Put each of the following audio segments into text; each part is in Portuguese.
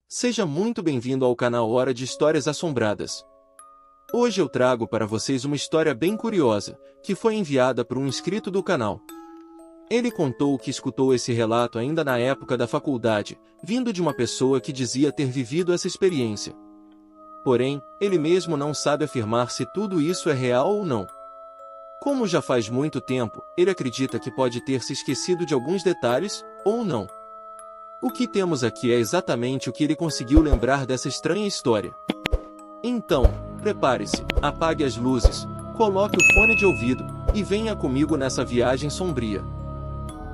Seja muito bem-vindo ao canal Hora de Histórias Assombradas. Hoje eu trago para vocês uma história bem curiosa, que foi enviada por um inscrito do canal. Ele contou que escutou esse relato ainda na época da faculdade, vindo de uma pessoa que dizia ter vivido essa experiência. Porém, ele mesmo não sabe afirmar se tudo isso é real ou não. Como já faz muito tempo, ele acredita que pode ter se esquecido de alguns detalhes, ou não. O que temos aqui é exatamente o que ele conseguiu lembrar dessa estranha história. Então, prepare-se, apague as luzes, coloque o fone de ouvido, e venha comigo nessa viagem sombria.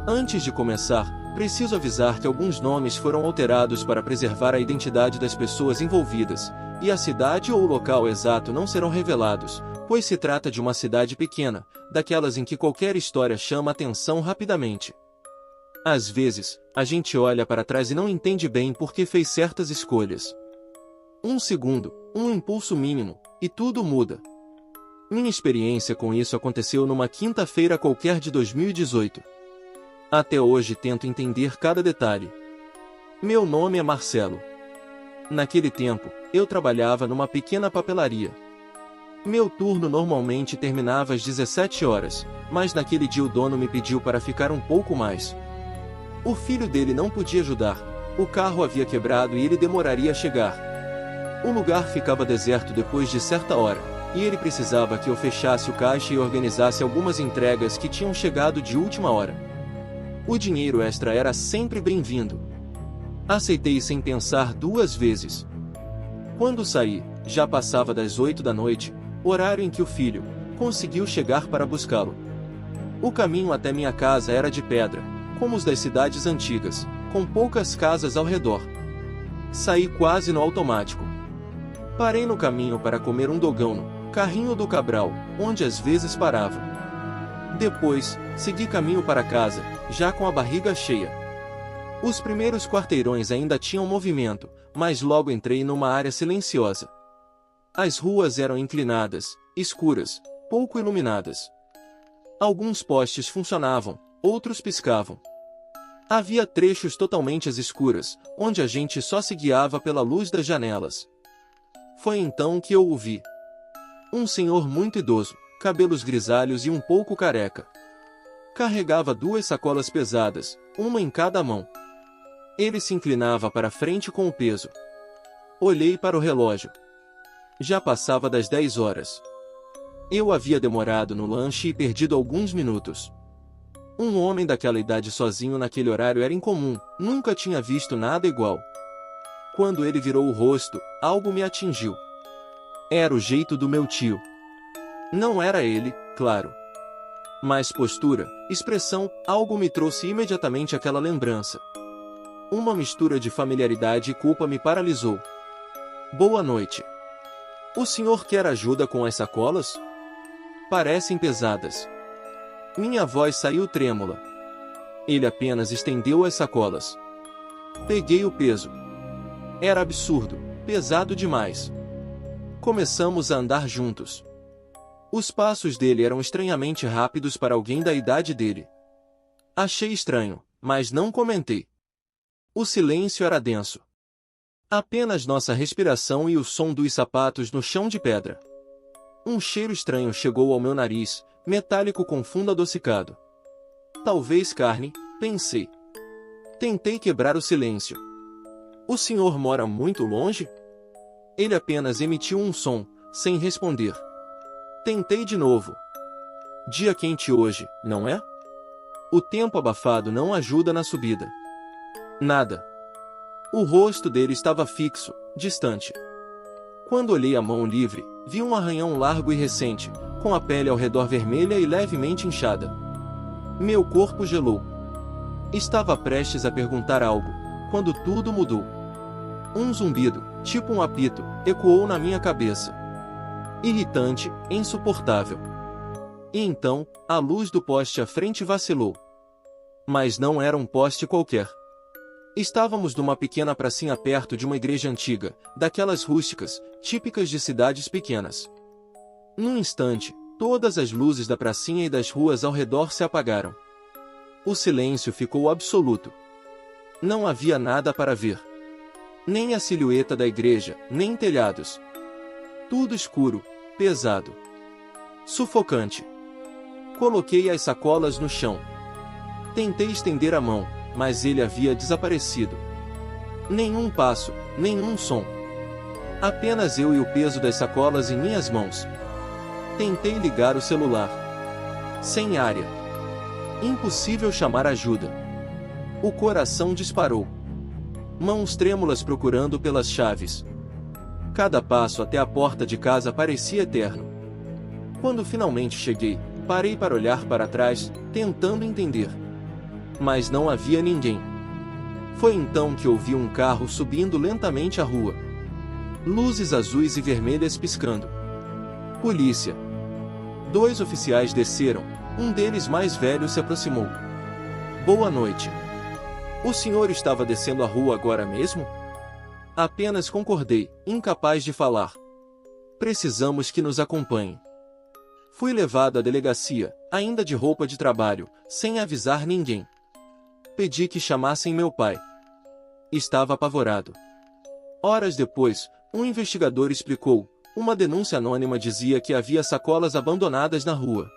Antes de começar, preciso avisar que alguns nomes foram alterados para preservar a identidade das pessoas envolvidas, e a cidade ou o local exato não serão revelados, pois se trata de uma cidade pequena, daquelas em que qualquer história chama atenção rapidamente. Às vezes, a gente olha para trás e não entende bem por que fez certas escolhas. Um segundo, um impulso mínimo, e tudo muda. Minha experiência com isso aconteceu numa quinta-feira qualquer de 2018. Até hoje tento entender cada detalhe. Meu nome é Marcelo. Naquele tempo, eu trabalhava numa pequena papelaria. Meu turno normalmente terminava às 17 horas, mas naquele dia o dono me pediu para ficar um pouco mais. O filho dele não podia ajudar, o carro havia quebrado e ele demoraria a chegar. O lugar ficava deserto depois de certa hora, e ele precisava que eu fechasse o caixa e organizasse algumas entregas que tinham chegado de última hora. O dinheiro extra era sempre bem-vindo. Aceitei sem pensar duas vezes. Quando saí, já passava das 8 da noite, horário em que o filho conseguiu chegar para buscá-lo. O caminho até minha casa era de pedra, como os das cidades antigas, com poucas casas ao redor. Saí quase no automático. Parei no caminho para comer um dogão no carrinho do Cabral, onde às vezes parava. Depois, segui caminho para casa, já com a barriga cheia. Os primeiros quarteirões ainda tinham movimento, mas logo entrei numa área silenciosa. As ruas eram inclinadas, escuras, pouco iluminadas. Alguns postes funcionavam, outros piscavam. Havia trechos totalmente às escuras, onde a gente só se guiava pela luz das janelas. Foi então que eu o vi. Um senhor muito idoso, cabelos grisalhos e um pouco careca. Carregava duas sacolas pesadas, uma em cada mão. Ele se inclinava para frente com o peso. Olhei para o relógio. Já passava das 10 horas. Eu havia demorado no lanche e perdido alguns minutos. Um homem daquela idade sozinho naquele horário era incomum, nunca tinha visto nada igual. Quando ele virou o rosto, algo me atingiu. Era o jeito do meu tio. Não era ele, claro. Mas postura, expressão, algo me trouxe imediatamente aquela lembrança. Uma mistura de familiaridade e culpa me paralisou. Boa noite. O senhor quer ajuda com as sacolas? Parecem pesadas. Minha voz saiu trêmula. Ele apenas estendeu as sacolas. Peguei o peso. Era absurdo, pesado demais. Começamos a andar juntos. Os passos dele eram estranhamente rápidos para alguém da idade dele. Achei estranho, mas não comentei. O silêncio era denso. Apenas nossa respiração e o som dos sapatos no chão de pedra. Um cheiro estranho chegou ao meu nariz, metálico com fundo adocicado. Talvez carne, pensei. Tentei quebrar o silêncio. O senhor mora muito longe? Ele apenas emitiu um som, sem responder. Tentei de novo. Dia quente hoje, não é? O tempo abafado não ajuda na subida. Nada. O rosto dele estava fixo, distante. Quando olhei a mão livre, vi um arranhão largo e recente, com a pele ao redor vermelha e levemente inchada. Meu corpo gelou. Estava prestes a perguntar algo, quando tudo mudou. Um zumbido, tipo um apito, ecoou na minha cabeça. Irritante, insuportável. E então, a luz do poste à frente vacilou. Mas não era um poste qualquer. Estávamos numa pequena pracinha perto de uma igreja antiga, daquelas rústicas, típicas de cidades pequenas. Num instante, todas as luzes da pracinha e das ruas ao redor se apagaram. O silêncio ficou absoluto. Não havia nada para ver. Nem a silhueta da igreja, nem telhados. Tudo escuro, pesado, sufocante. Coloquei as sacolas no chão. Tentei estender a mão, mas ele havia desaparecido. Nenhum passo, nenhum som. Apenas eu e o peso das sacolas em minhas mãos. Tentei ligar o celular. Sem área. Impossível chamar ajuda. O coração disparou. Mãos trêmulas procurando pelas chaves. Cada passo até a porta de casa parecia eterno. Quando finalmente cheguei, parei para olhar para trás, tentando entender. Mas não havia ninguém. Foi então que ouvi um carro subindo lentamente a rua. Luzes azuis e vermelhas piscando. Polícia. 2 oficiais desceram, um deles mais velho se aproximou. Boa noite. O senhor estava descendo a rua agora mesmo? Apenas concordei, incapaz de falar. Precisamos que nos acompanhe. Fui levado à delegacia, ainda de roupa de trabalho, sem avisar ninguém. Pedi que chamassem meu pai. Estava apavorado. Horas depois, um investigador explicou. Uma denúncia anônima dizia que havia sacolas abandonadas na rua.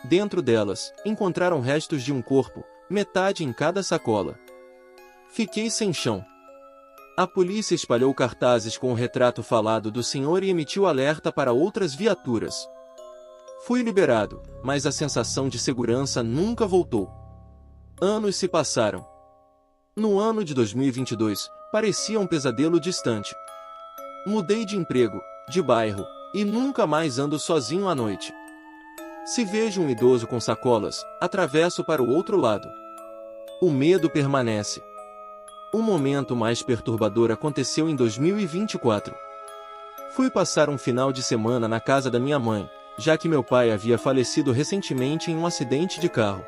Dentro delas, encontraram restos de um corpo, metade em cada sacola. Fiquei sem chão. A polícia espalhou cartazes com o retrato falado do senhor e emitiu alerta para outras viaturas. Fui liberado, mas a sensação de segurança nunca voltou. Anos se passaram. No ano de 2022, parecia um pesadelo distante. Mudei de emprego, de bairro, e nunca mais ando sozinho à noite. Se vejo um idoso com sacolas, atravesso para o outro lado. O medo permanece. O momento mais perturbador aconteceu em 2024. Fui passar um final de semana na casa da minha mãe, já que meu pai havia falecido recentemente em um acidente de carro.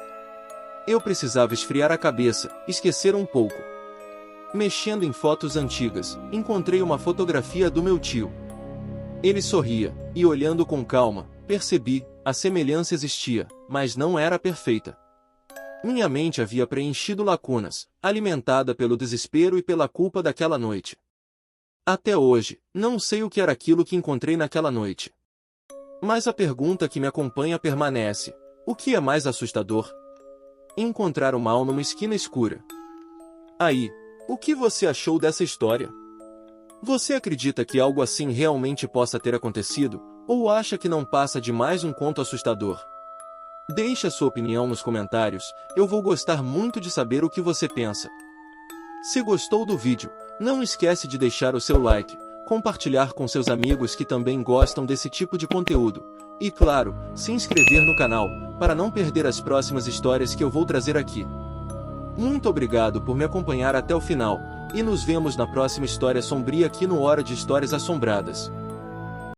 Eu precisava esfriar a cabeça, esquecer um pouco. Mexendo em fotos antigas, encontrei uma fotografia do meu tio. Ele sorria, e olhando com calma, percebi, a semelhança existia, mas não era perfeita. Minha mente havia preenchido lacunas, alimentada pelo desespero e pela culpa daquela noite. Até hoje, não sei o que era aquilo que encontrei naquela noite. Mas a pergunta que me acompanha permanece: o que é mais assustador? Encontrar o mal numa esquina escura. Aí, o que você achou dessa história? Você acredita que algo assim realmente possa ter acontecido, ou acha que não passa de mais um conto assustador? Deixe a sua opinião nos comentários, eu vou gostar muito de saber o que você pensa. Se gostou do vídeo, não esquece de deixar o seu like, compartilhar com seus amigos que também gostam desse tipo de conteúdo, e claro, se inscrever no canal, para não perder as próximas histórias que eu vou trazer aqui. Muito obrigado por me acompanhar até o final, e nos vemos na próxima história sombria aqui no Hora de Histórias Assombradas.